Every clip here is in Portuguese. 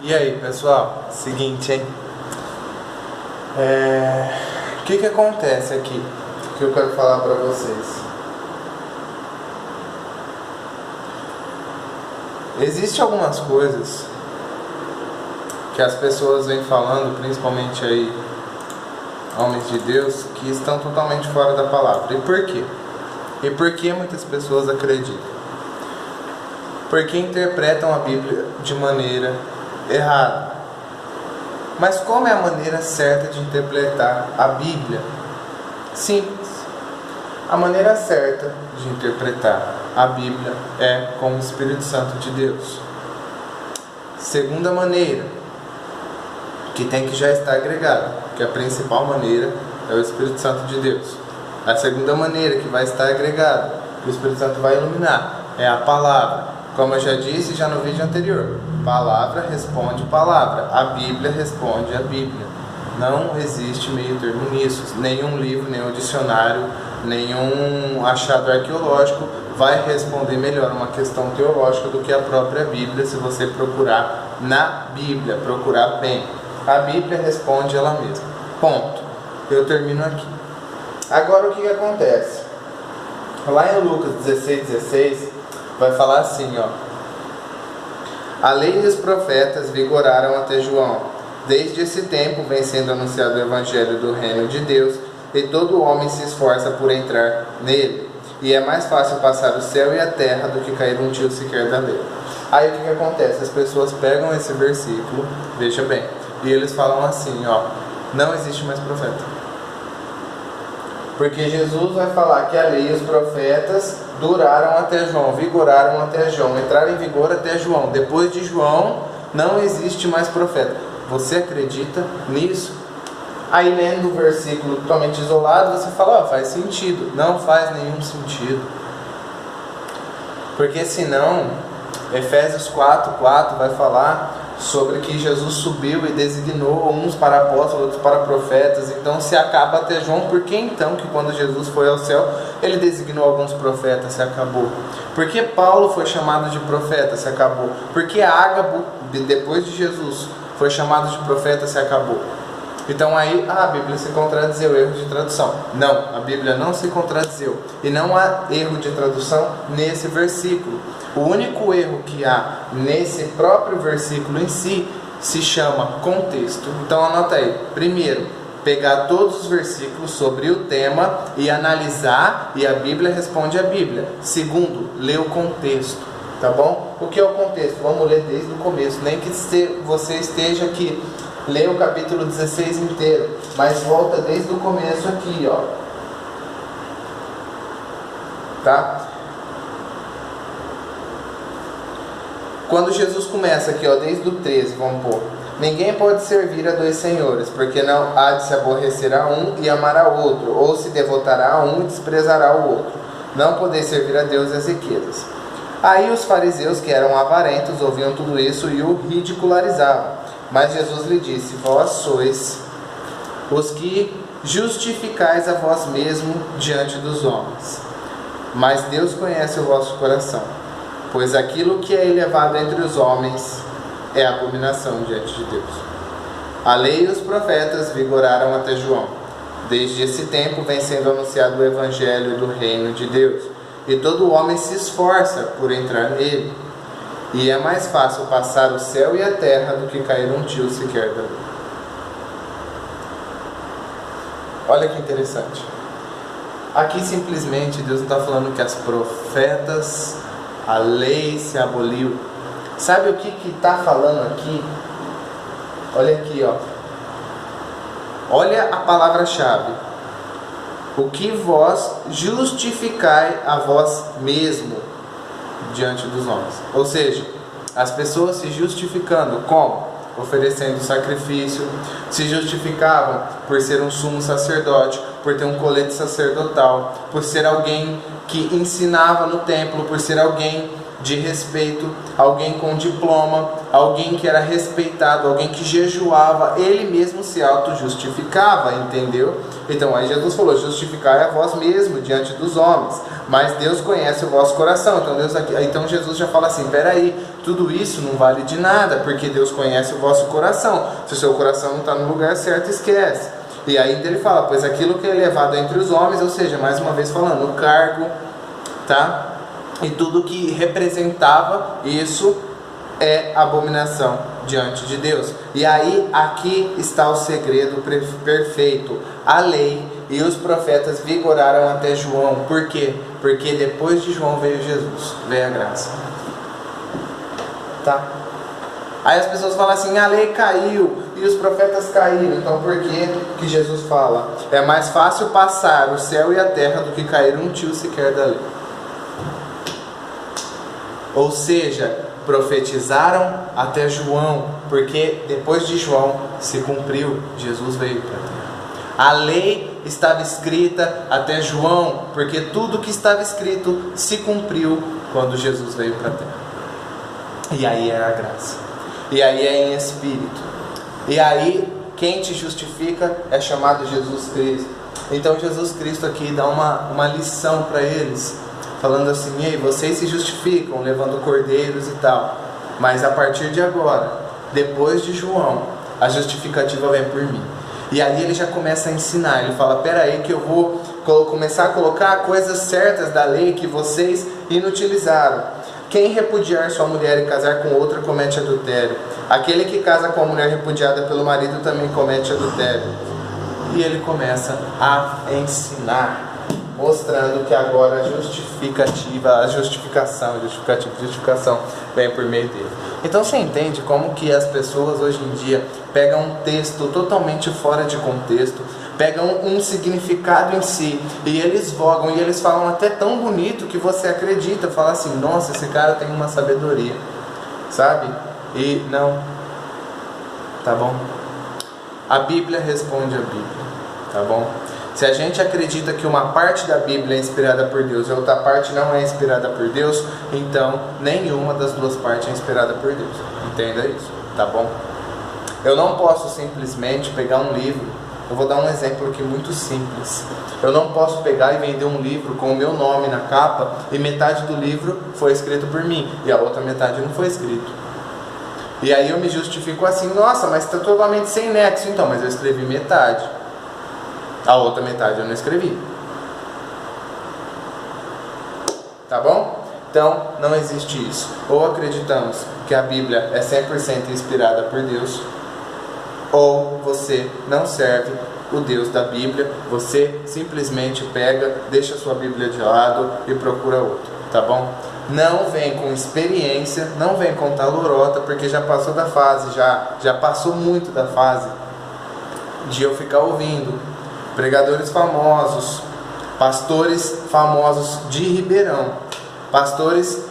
E aí, pessoal, seguinte, hein? O que acontece aqui que eu quero falar para vocês? Existem algumas coisas que as pessoas vêm falando, principalmente aí homens de Deus, que estão totalmente fora da palavra. E por quê? E por que muitas pessoas acreditam? Porque interpretam a Bíblia de maneira errada. Mas como é a maneira certa de interpretar a Bíblia? Simples. A maneira certa de interpretar a Bíblia é com o Espírito Santo de Deus. Segunda maneira, que tem que já estar agregada, que a principal maneira é o Espírito Santo de Deus. A segunda maneira que vai estar agregada, que o Espírito Santo vai iluminar, é a palavra. Como eu já disse já no vídeo anterior, palavra responde palavra, a Bíblia responde a Bíblia. Não existe meio termo nisso. Nenhum livro, nenhum dicionário, nenhum achado arqueológico vai responder melhor uma questão teológica do que a própria Bíblia, se você procurar na Bíblia, procurar bem. A Bíblia responde ela mesma. Ponto. Eu termino aqui. Agora o que acontece? Lá em Lucas 16:16 vai falar assim, ó: a lei e os profetas vigoraram até João. Desde esse tempo vem sendo anunciado o evangelho do reino de Deus, e todo homem se esforça por entrar nele. E é mais fácil passar o céu e a terra do que cair um tio sequer da lei. Aí o que acontece? As pessoas pegam esse versículo, veja bem, e eles falam assim, ó: não existe mais profeta. Porque Jesus vai falar que a lei e os profetas duraram até João, vigoraram até João, entraram em vigor até João. Depois de João, não existe mais profeta. Você acredita nisso? Aí lendo o versículo totalmente isolado, você fala, faz sentido. Não faz nenhum sentido. Porque senão, Efésios 4:4 vai falar sobre que Jesus subiu e designou uns para apóstolos, outros para profetas. Então se acaba até João. Por que então que quando Jesus foi ao céu, ele designou alguns profetas, se acabou? Por que Paulo foi chamado de profeta, se acabou? Por que Ágabo, depois de Jesus, foi chamado de profeta, se acabou? Então aí a Bíblia se contradizeu, erro de tradução. Não, a Bíblia não se contradizeu. E não há erro de tradução nesse versículo. O único erro que há nesse próprio versículo em si se chama contexto. Então anota aí. Primeiro, pegar todos os versículos sobre o tema e analisar, e a Bíblia responde a Bíblia. Segundo, ler o contexto. Tá bom? O que é o contexto? Vamos ler desde o começo. Nem que você esteja aqui, lê o capítulo 16 inteiro, mas volta desde o começo aqui, ó. Tá? Quando Jesus começa aqui, ó, desde o 13, vamos pôr: ninguém pode servir a dois senhores, porque não há de se aborrecer a um e amar ao outro, ou se devotará a um e desprezará o outro. Não poder servir a Deus e as riquezas. Aí os fariseus, que eram avarentos, ouviam tudo isso e o ridicularizavam. Mas Jesus lhe disse: vós sois os que justificais a vós mesmo diante dos homens, mas Deus conhece o vosso coração, pois aquilo que é elevado entre os homens é abominação diante de Deus. A lei e os profetas vigoraram até João. Desde esse tempo vem sendo anunciado o evangelho do reino de Deus, e todo homem se esforça por entrar nele. E é mais fácil passar o céu e a terra do que cair um tio sequer da lei. Olha que interessante. Aqui simplesmente Deus não está falando que as profetas, a lei se aboliu. Sabe o que está falando aqui? Olha aqui, ó. Olha a palavra-chave. O que vós justificai a vós mesmo diante dos homens. Ou seja, as pessoas se justificando como? Oferecendo sacrifício. Se justificavam por ser um sumo sacerdote, por ter um colete sacerdotal, por ser alguém que ensinava no templo, por ser alguém de respeito, alguém com diploma, alguém que era respeitado, alguém que jejuava. Ele mesmo se auto-justificava, entendeu? Então aí Jesus falou: justificai a vós mesmo diante dos homens. mas Deus conhece o vosso coração. Então Jesus já fala assim, peraí, tudo isso não vale de nada, porque Deus conhece o vosso coração. Se o seu coração não está no lugar certo, esquece. E aí ele fala, pois aquilo que é elevado entre os homens, ou seja, mais uma vez falando, o cargo, tá? E tudo que representava isso é abominação diante de Deus. E aí aqui está o segredo perfeito. A lei e os profetas vigoraram até João. Por quê? Porque depois de João veio Jesus, veio a graça. Tá? Aí as pessoas falam assim, a lei caiu e os profetas caíram. Então por que Jesus fala? É mais fácil passar o céu e a terra do que cair um tio sequer da lei. Ou seja, profetizaram até João, porque depois de João se cumpriu, Jesus veio para a terra. A lei estava escrita até João, porque tudo que estava escrito se cumpriu quando Jesus veio para a terra. E aí é a graça. E aí é em espírito. E aí quem te justifica é chamado Jesus Cristo. Então Jesus Cristo aqui dá uma lição para eles, falando assim, ei, vocês se justificam levando cordeiros e tal, mas a partir de agora, depois de João, a justificativa vem por mim. E aí ele já começa a ensinar, ele fala, peraí que eu vou começar a colocar coisas certas da lei que vocês inutilizaram. Quem repudiar sua mulher e casar com outra comete adultério. Aquele que casa com a mulher repudiada pelo marido também comete adultério. E ele começa a ensinar, mostrando que agora a justificação vem por meio dele. Então você entende como que as pessoas hoje em dia pegam um texto totalmente fora de contexto, pegam um significado em si e eles vogam e eles falam até tão bonito que você acredita, fala assim, nossa, esse cara tem uma sabedoria, sabe? E não, tá bom? A Bíblia responde a Bíblia, tá bom? Se a gente acredita que uma parte da Bíblia é inspirada por Deus e outra parte não é inspirada por Deus, então nenhuma das duas partes é inspirada por Deus. Entenda isso, tá bom? Eu não posso simplesmente pegar um livro, eu vou dar um exemplo aqui muito simples. Eu não posso pegar e vender um livro com o meu nome na capa e metade do livro foi escrito por mim e a outra metade não foi escrito. E aí eu me justifico assim, nossa, mas está totalmente sem nexo. Então, mas eu escrevi metade. A outra metade eu não escrevi. Tá bom? Então, não existe isso. Ou acreditamos que a Bíblia é 100% inspirada por Deus, ou você não serve o Deus da Bíblia, você simplesmente pega, deixa a sua Bíblia de lado e procura outro, tá bom? Não vem com experiência, não vem com talorota, porque já passou da fase, já passou muito da fase de eu ficar ouvindo pregadores famosos, pastores famosos de Ribeirão, pastores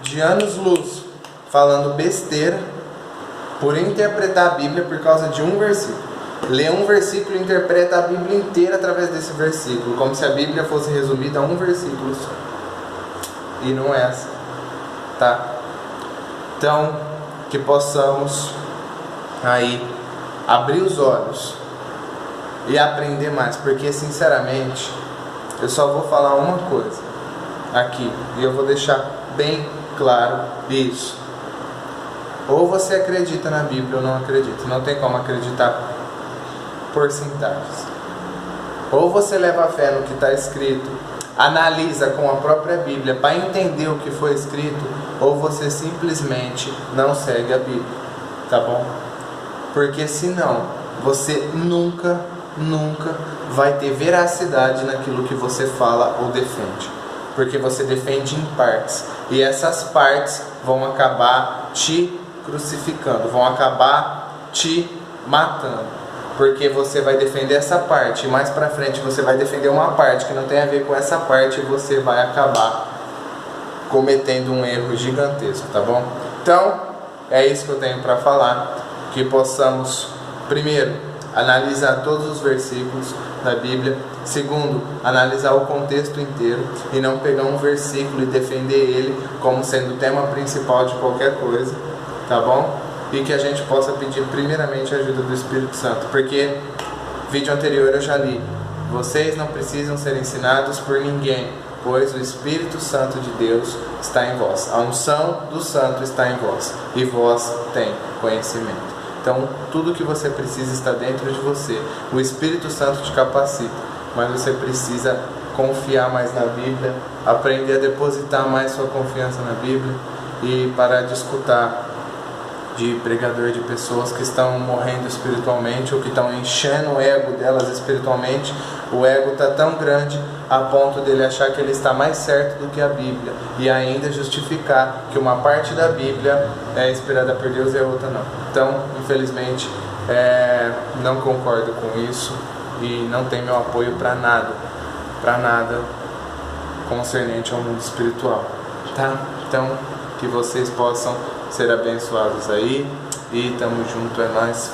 de anos-luz, falando besteira por interpretar a Bíblia por causa de um versículo. Lê um versículo e interpreta a Bíblia inteira através desse versículo, como se a Bíblia fosse resumida a um versículo só. E não é assim, tá? Então, que possamos aí abrir os olhos e aprender mais, porque sinceramente eu só vou falar uma coisa aqui e eu vou deixar bem claro isso: ou você acredita na Bíblia ou não acredita, não tem como acreditar porcentagens. Ou você leva a fé no que está escrito, analisa com a própria Bíblia para entender o que foi escrito, ou você simplesmente não segue a Bíblia, tá bom? Porque senão você nunca vai ter veracidade naquilo que você fala ou defende, porque você defende em partes, e essas partes vão acabar te crucificando, vão acabar te matando, porque você vai defender essa parte e mais pra frente você vai defender uma parte que não tem a ver com essa parte e você vai acabar cometendo um erro gigantesco, tá bom? Então, é isso que eu tenho para falar, que possamos, primeiro, analisar todos os versículos da Bíblia, segundo, analisar o contexto inteiro e não pegar um versículo e defender ele como sendo o tema principal de qualquer coisa, tá bom? E que a gente possa pedir primeiramente a ajuda do Espírito Santo, porque vídeo anterior eu já li, vocês não precisam ser ensinados por ninguém, pois o Espírito Santo de Deus está em vós. A unção do Santo está em vós, e vós tem conhecimento. Então, tudo que você precisa está dentro de você. O Espírito Santo te capacita, mas você precisa confiar mais na Bíblia, aprender a depositar mais sua confiança na Bíblia e parar de escutar de pregador de pessoas que estão morrendo espiritualmente ou que estão enchendo o ego delas espiritualmente. O ego está tão grande a ponto dele achar que ele está mais certo do que a Bíblia e ainda justificar que uma parte da Bíblia é inspirada por Deus e a outra não. Então, infelizmente, não concordo com isso e não tem meu apoio para nada concernente ao mundo espiritual, tá? Então, que vocês possam ser abençoados aí e tamo junto, é nóis.